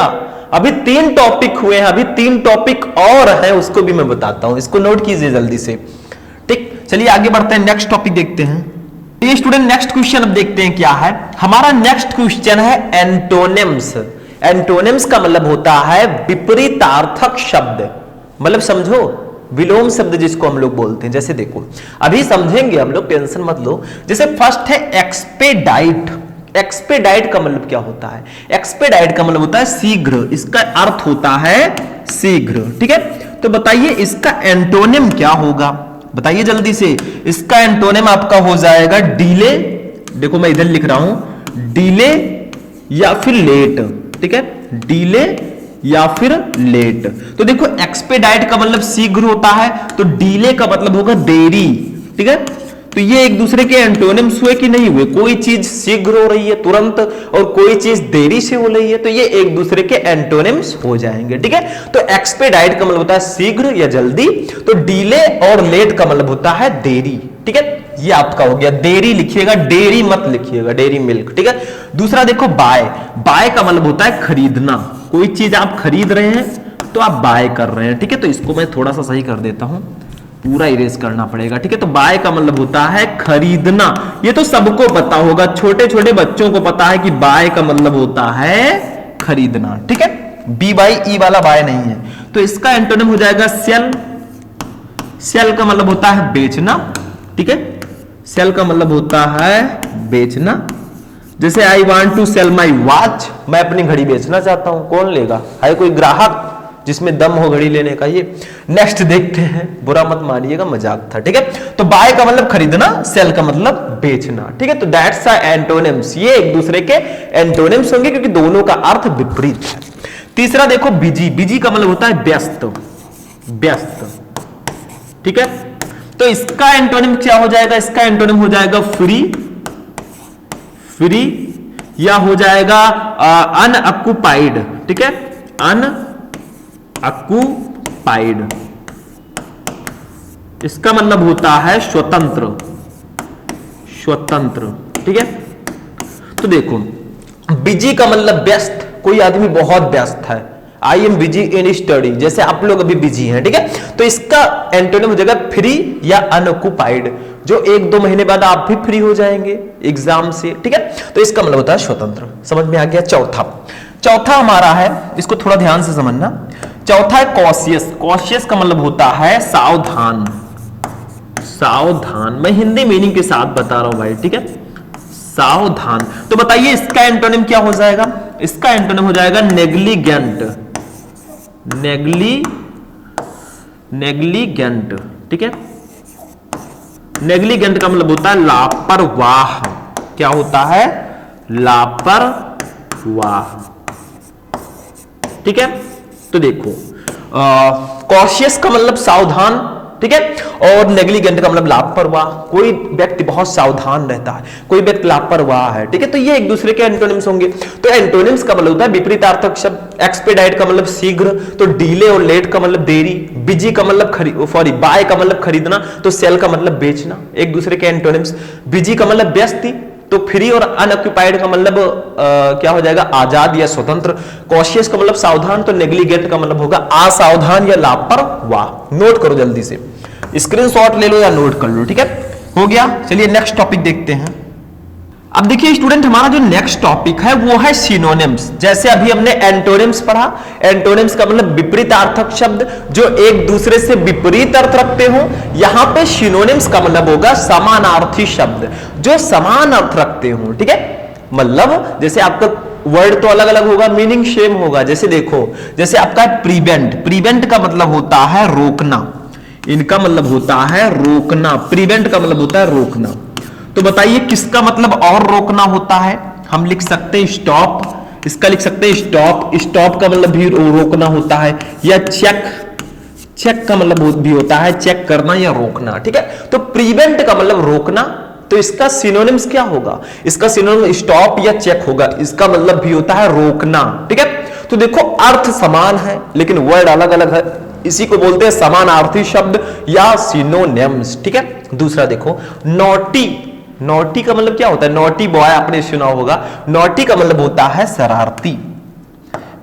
अभी 3 टॉपिक हुए हैं, अभी 3 टॉपिक और है, उसको भी मैं बताता हूं, इसको नोट कीजिए जल्दी से, ठीक। चलिए आगे बढ़ते हैं, नेक्स्ट टॉपिक देखते हैं। ये स्टूडेंट नेक्स्ट क्वेश्चन अब देखते हैं क्या है। हमारा नेक्स्ट क्वेश्चन है एंटोनिम्स। एंटोनिम्स का मतलब होता है विपरीतार्थक शब्द, मतलब समझो विलोम शब्द जिसको हम लोग बोलते हैं। जैसे देखो अभी समझेंगे हम लोग, टेंशन मत लो। जैसे फर्स्ट है एक्सपेडाइट। एक्सपेडाइट का मतलब क्या होता है? एक्सपेडाइट का मतलब होता है शीघ्र, इसका अर्थ होता है शीघ्र, ठीक है। तो बताइए इसका एंटोनिम क्या होगा, बताइए जल्दी से। इसका एंटोनिम आपका हो जाएगा डिले, देखो मैं इधर लिख रहा हूं, डिले या फिर लेट, ठीक है, डिले या फिर लेट। तो देखो एक्सपेडाइट का मतलब शीघ्र होता है, तो डिले का मतलब होगा देरी, ठीक है। तो ये एक दूसरे के एंटोनिम्स हुए कि नहीं हुए? कोई चीज शीघ्र हो रही है तुरंत और कोई चीज देरी से हो रही है, तो ये एक दूसरे के एंटोनिम्स हो जाएंगे, ठीक है। तो एक्सपेडाइट का मतलब होता है शीघ्र या जल्दी, तो डिले और लेट का मतलब होता है देरी, ठीक है, ये आपका हो गया। डेयरी लिखिएगा, डेयरी मत लिखिएगा, डेयरी मिल्क, ठीक है। दूसरा देखो बाय, बाय का मतलब होता है खरीदना। कोई चीज आप खरीद रहे हैं तो आप बाय कर रहे हैं, ठीक है। तो इसको मैं थोड़ा सा सही कर देता हूं, पूरा इरेज करना पड़ेगा, ठीक है। तो बाय का मतलब होता है खरीदना। ये तो सबको पता होगा, छोटे छोटे बच्चों को पता है कि बाय का मतलब होता है खरीदना, ठीक है। बी बाई ई वाला बाय नहीं है। तो इसका एंटोनिम हो जाएगा सेल। सेल का मतलब होता है बेचना, ठीक है। सेल का मतलब होता है बेचना। जैसे I want to sell my watch, मैं अपनी घड़ी बेचना चाहता हूं, कौन लेगा? है कोई ग्राहक जिसमें दम हो घड़ी लेने का? ये नेक्स्ट देखते हैं, बुरा मत मानिएगा, मजाक था, ठीक है। तो बाय का मतलब खरीदना, सेल का मतलब बेचना, ठीक है। तो दैट्स एंटोनिम्स, ये एक दूसरे के एंटोनिम्स होंगे क्योंकि दोनों का अर्थ विपरीत है। तीसरा देखो बिजी, बिजी का मतलब होता है व्यस्त, व्यस्त, ठीक है। तो इसका एंटोनिम क्या हो जाएगा? इसका एंटोनिम हो जाएगा फ्री, फ्री, या हो जाएगा अनअक्युपाइड, ठीक है, अनअक्युपाइड। इसका मतलब होता है स्वतंत्र, स्वतंत्र, ठीक है। तो देखो बिजी का मतलब व्यस्त, कोई आदमी बहुत व्यस्त है, I am busy in study, जैसे आप लोग अभी बिजी हैं, ठीक है। तो इसका एंटोनिम हो जाएगा फ्री या अनऑक्युपाइड, जो 1-2 महीने बाद आप भी फ्री हो जाएंगे एग्जाम से, ठीक है। तो इसका मतलब होता है स्वतंत्र। समझ में आ गया? चौथा हमारा है, इसको थोड़ा ध्यान से समझना। चौथा है कॉशियस। कॉशियस का मतलब होता है सावधान, सावधान। मैं हिंदी मीनिंग के साथ बता रहा हूं भाई, ठीक है, सावधान। तो बताइए इसका एंटोनिम क्या हो जाएगा? इसका एंटोनिम हो जाएगा नेग्लिजेंट, नेग्लिजेंट, ठीक है। नेग्लिजेंट का मतलब होता है लापरवाह। क्या होता है? लापरवाह, ठीक है। तो देखो कॉशियस का मतलब सावधान, ठीक है, और नेग्लिजेंट का मतलब लापरवाह। कोई व्यक्ति बहुत सावधान रहता है, कोई व्यक्ति लापरवाह है, ठीक है। तो ये एक दूसरे के एंटोनिम्स होंगे। तो एंटोनिम्स का मतलब होता है विपरीतार्थक शब्द। एक्सपेडाइट का मतलब शीघ्र, तो डिले और लेट का मतलब देरी। बिजी का मतलब सॉरी बाय का मतलब खरीदना, तो सेल का मतलब बेचना। एक दूसरे के एंटोनिम्स। बिजी का मतलब व्यस्ति, तो फ्री और अनऑक्युपाइड का मतलब क्या हो जाएगा? आजाद या स्वतंत्र। कॉशियस का मतलब सावधान, तो नेग्लिजेंट का मतलब होगा असावधान या लापरवाह। नोट करो जल्दी से, स्क्रीनशॉट ले लो या नोट कर लो, ठीक है। हो गया। चलिए नेक्स्ट टॉपिक देखते हैं। अब देखिए स्टूडेंट, हमारा जो नेक्स्ट टॉपिक है वो है सिनोनिम्स। जैसे अभी हमने एंटोनिम्स पढ़ा, एंटोनिम्स का मतलब विपरीतार्थक शब्द जो एक दूसरे से विपरीत अर्थ रखते हो। यहां पे सिनोनिम्स का मतलब होगा समानार्थी शब्द जो समान अर्थ रखते हो, ठीक है। मतलब जैसे आपका वर्ड तो अलग अलग होगा, मीनिंग सेम होगा। जैसे देखो, जैसे आपका प्रिवेंट, प्रिवेंट का मतलब होता है रोकना, इनका मतलब होता है रोकना। प्रिवेंट का मतलब होता है रोकना। तो बताइए किसका मतलब और रोकना होता है? हम लिख सकते हैं स्टॉप, इसका लिख सकते हैं स्टॉप, स्टॉप का मतलब भी रोकना होता है। या चेक, चेक का मतलब भी होता है चेक करना या रोकना, ठीक है। तो प्रिवेंट का मतलब रोकना, तो इसका सिनोनिम्स क्या होगा? इसका सिनोनिम स्टॉप या चेक होगा। इसका मतलब भी होता है रोकना, ठीक है। तो देखो अर्थ समान है लेकिन वर्ड अलग अलग है, इसी को बोलते हैं समानार्थी शब्द या सिनोनिम्स, ठीक है। दूसरा देखो नॉटी, नॉटी का मतलब क्या होता है? नॉटी बॉय आपने सुना होगा। नॉटी का मतलब होता है शरारती,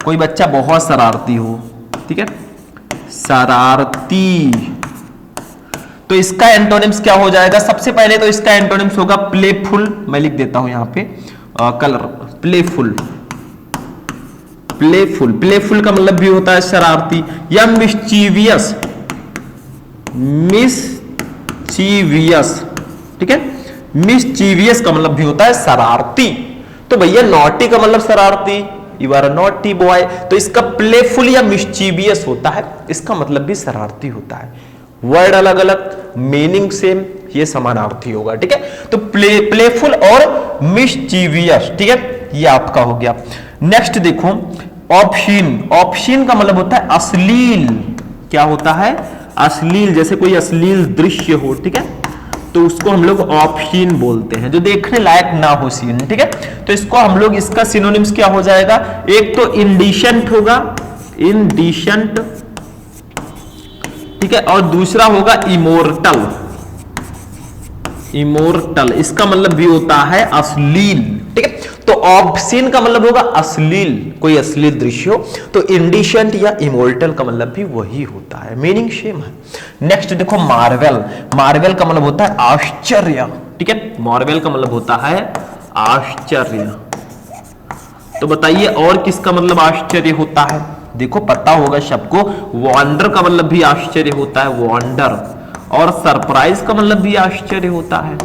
कोई बच्चा बहुत शरारती हो, ठीक है, शरारती। तो इसका एंटोनिम्स क्या हो जाएगा? सबसे पहले तो इसका एंटोनिम्स होगा प्लेफुल। मैं लिख देता हूं यहां पे कलर, प्लेफुल, प्लेफुल। प्लेफुल का मतलब भी होता है शरारती। या मिस्चीवियस, मिस्चीवियस, ठीक है। मिस्चीवियस का मतलब भी होता है शरारती। तो भैया नॉटी का मतलब शरारती, you are a naughty boy. तो इसका प्लेफुल या मिस्चीवियस होता है, इसका मतलब भी शरारती होता है। वर्ड अलग अलग, मीनिंग सेम, ये समानार्थी होगा, ठीक है। तो प्लेफुल और मिस्चीवियस, ठीक है, ये आपका हो गया। नेक्स्ट देखो ऑब्शीन। ऑब्शीन का मतलब होता है अश्लील। क्या होता है? अश्लील। जैसे कोई अश्लील दृश्य हो, ठीक है, तो उसको हम लोग ऑब्शीन बोलते हैं, जो देखने लायक ना हो सीन, ठीक है। तो इसको हम लोग, इसका सिनोनिम्स क्या हो जाएगा? एक तो इंडिसेंट होगा, इंडिसेंट, ठीक है, और दूसरा होगा इमोर्टल, इमोर्टल, इसका मतलब भी होता है अश्लील, ठीक है। तो ऑब्सीन का मतलब होगा अश्लील, कोई अश्लील दृश्य हो। तो इंडिसेंट या इमोर्टल का मतलब भी वही होता है, मीनिंग सेम है। नेक्स्ट देखो मार्वेल, मार्वेल का मतलब होता है आश्चर्य, ठीक है। मार्वेल का मतलब होता है आश्चर्य। तो बताइए और किसका मतलब आश्चर्य होता है? देखो पता होगा सबको, वंडर का मतलब भी आश्चर्य होता है, वंडर। और सरप्राइज का मतलब भी आश्चर्य होता है,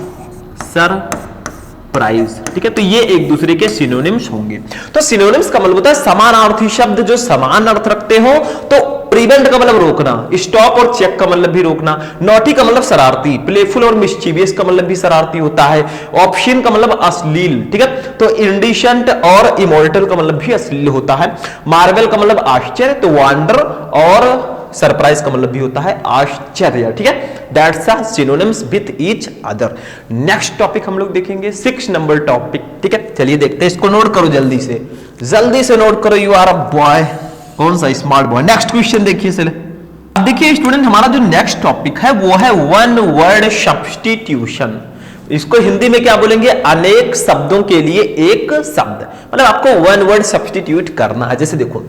सरप्राइज, ठीक है। तो ये एक दूसरे के सिनोनिम्स होंगे। तो सिनोनिम्स का मतलब होता है समानार्थी शब्द जो समान अर्थ रखते हो। तो प्रिवेंट का मतलब रोकना, स्टॉप और चेक का मतलब भी रोकना, नॉटी का मतलब शरारती, प्लेफुल और मिस्चीवियस का मतलब भी शरारती होता है, ऑप्शन का मतलब अश्लील, ठीक है। तो इंडिसेंट और इमोर्टल का मतलब भी अश्लील होता है। मार्वेल का मतलब आश्चर्य, तो वंडर और सरप्राइज का मतलब भी होता है आश्चर्य, ठीक है। That's a synonyms with each other. Next topic हम लोग देखेंगे 6 नंबर टॉपिक, ठीक है। चलिए देखते हैं, इसको नोट करो जल्दी से नोट करो। यू आर अ बॉय, कौन सा स्मार्ट बॉय। नेक्स्ट क्वेश्चन देखिए, चले अब देखिए स्टूडेंट, हमारा जो नेक्स्ट टॉपिक है वो है वन वर्ड सब्स्टिट्यूशन। इसको हिंदी में क्या बोलेंगे? अनेक शब्दों के लिए एक शब्द, मतलब आपको वन वर्ड सब्स्टिट्यूट करना है। जैसे देखो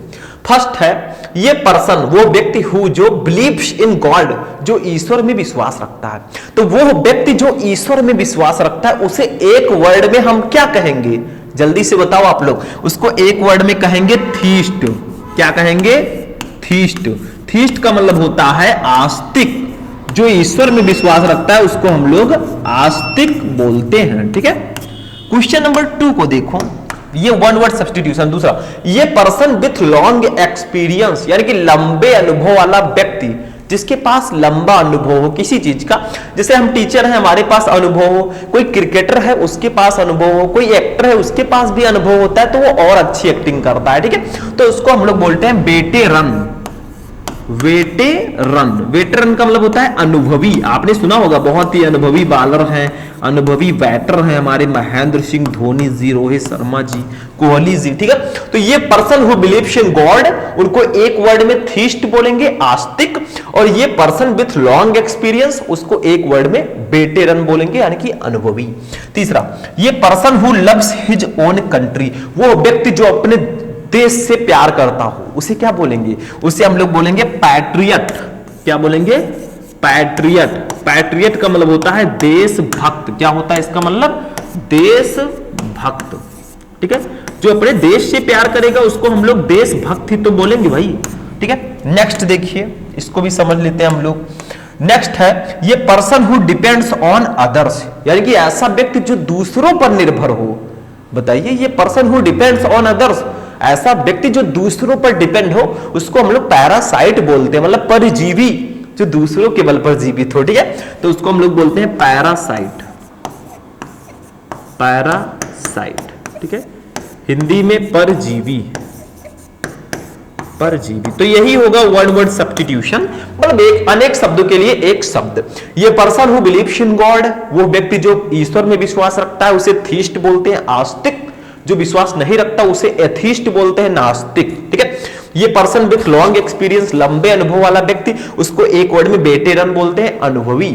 फर्स्ट है ये पर्सन, वो व्यक्ति हु जो बिलीव्स इन गॉड, जो ईश्वर में विश्वास रखता है। तो वो व्यक्ति जो ईश्वर में विश्वास रखता है उसे एक वर्ड में हम क्या कहेंगे? जल्दी से बताओ आप लोग। उसको एक वर्ड में कहेंगे थीस्ट। क्या कहेंगे? थीस्ट। थीस्ट का मतलब होता है आस्तिक। जो ईश्वर में विश्वास रखता है उसको हम लोग आस्तिक बोलते हैं, ठीक है। क्वेश्चन नंबर 2 को देखो, ये वन वर्ड सब्स्टिट्यूशन। दूसरा, ये पर्सन विथ लॉन्ग एक्सपीरियंस, यानी कि लंबे अनुभव वाला व्यक्ति, जिसके पास लंबा अनुभव हो किसी चीज का। जैसे हम टीचर हैं, हमारे पास अनुभव हो, कोई क्रिकेटर है उसके पास अनुभव हो, कोई एक्टर है उसके पास भी अनुभव होता है, तो वो और अच्छी एक्टिंग करता है, ठीक है। तो उसको हम लोग बोलते हैं वेटेरन। वेटेरन, वेटेरन का मतलब होता है अनुभवी। आपने सुना होगा, बहुत ही अनुभवी बॉलर हैं, अनुभवी बैटर हैं हमारे महेंद्र सिंह धोनी जी, रोहित शर्मा जी, कोहली जी, ठीक है। तो ये person who believes in God, उनको एक वर्ड में थीस्ट बोलेंगे, आस्तिक। और ये पर्सन विथ लॉन्ग एक्सपीरियंस, उसको एक वर्ड में वेटेरन बोलेंगे, यानी कि अनुभवी। तीसरा, ये person who loves his own country, वो व्यक्ति जो अपने देश से प्यार करता हो, उसे क्या बोलेंगे? उसे हम लोग बोलेंगे पैट्रियट। क्या बोलेंगे? पैट्रियट। पैट्रियट का मतलब होता है देशभक्त। क्या होता है इसका मतलब? देशभक्त, ठीक है। जो अपने देश से प्यार करेगा उसको हम लोग देशभक्त ही तो बोलेंगे भाई, ठीक है। नेक्स्ट देखिए, इसको भी समझ लेते हैं हम लोग। नेक्स्ट है ये person who depends on others, यानी कि ऐसा व्यक्ति जो दूसरों पर निर्भर हो। बताइए, ये person who depends on others, ऐसा व्यक्ति जो दूसरों पर डिपेंड हो, उसको हम लोग पैरासाइट बोलते हैं, मतलब परजीवी, जो दूसरों के बल पर जीवित हो, ठीक है। तो उसको हम लोग बोलते हैं पैरासाइट। पैरासाइट, ठीक है, हिंदी में परजीवी। परजीवी, तो यही होगा वन वर्ड सब्स्टिट्यूशन, मतलब एक अनेक शब्दों के लिए एक शब्द। ये person who believes in God, वो व्यक्ति जो ईश्वर में विश्वास रखता है उसे थीस्ट बोलते हैं, आस्तिक। जो विश्वास नहीं रखता उसे एथीस्ट बोलते हैं, नास्तिक, ठीक है। ये पर्सन विथ लॉन्ग एक्सपीरियंस, लंबे अनुभव वाला व्यक्ति, उसको एक वर्ड में वेटेरन बोलते हैं, अनुभवी।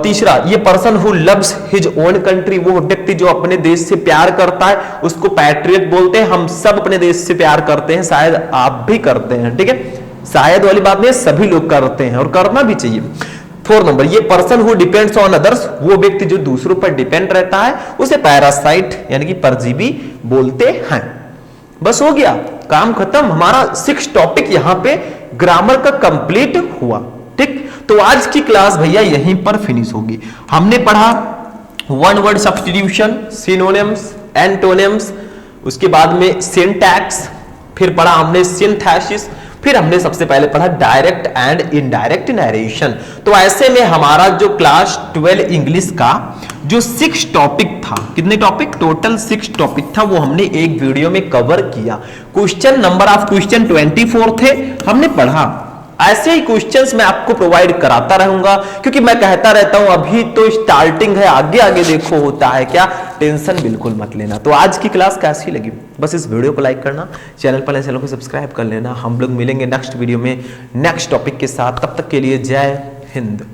तीसरा, ये person who loves his own country, वो व्यक्ति जो अपने देश से प्यार करता है उसको पैट्रियट बोलते हैं। हम सब अपने देश से प्यार करते हैं, शायद आप भी करते हैं, ठीक है। शायद वाली बात नहीं, सभी लोग करते हैं और करना भी चाहिए। 4 नंबर, ये person who depends on others, वो व्यक्ति जो दूसरों पर डिपेंड रहता है उसे पैरासाइट यानी कि परजीवी बोलते हैं। बस हो गया, काम खत्म। हमारा 6 टॉपिक यहां पे ग्रामर का कंप्लीट हुआ, ठीक। तो आज की क्लास भैया यहीं पर फिनिश होगी। हमने पढ़ा one word substitution, synonyms, antonyms, उसके बाद में सिंटैक्स, फिर पढ़ा हमने सिंथेसिस, फिर हमने सबसे पहले पढ़ा डायरेक्ट एंड इनडायरेक्ट नरेशन। तो ऐसे में हमारा जो क्लास 12 इंग्लिश का जो 6 टॉपिक था, कितने टॉपिक? टोटल 6 टॉपिक था, वो हमने एक वीडियो में कवर किया। क्वेश्चन नंबर ऑफ क्वेश्चन 24 थे, हमने पढ़ा। ऐसे ही क्वेश्चंस मैं आपको प्रोवाइड कराता रहूंगा, क्योंकि मैं कहता रहता हूं अभी तो स्टार्टिंग है, आगे आगे देखो होता है क्या। टेंशन बिल्कुल मत लेना। तो आज की क्लास कैसी लगी, बस इस वीडियो को लाइक करना, चैनल पर चैनल को सब्सक्राइब कर लेना। हम लोग मिलेंगे नेक्स्ट वीडियो में नेक्स्ट टॉपिक के साथ। तब तक के लिए जय हिंद।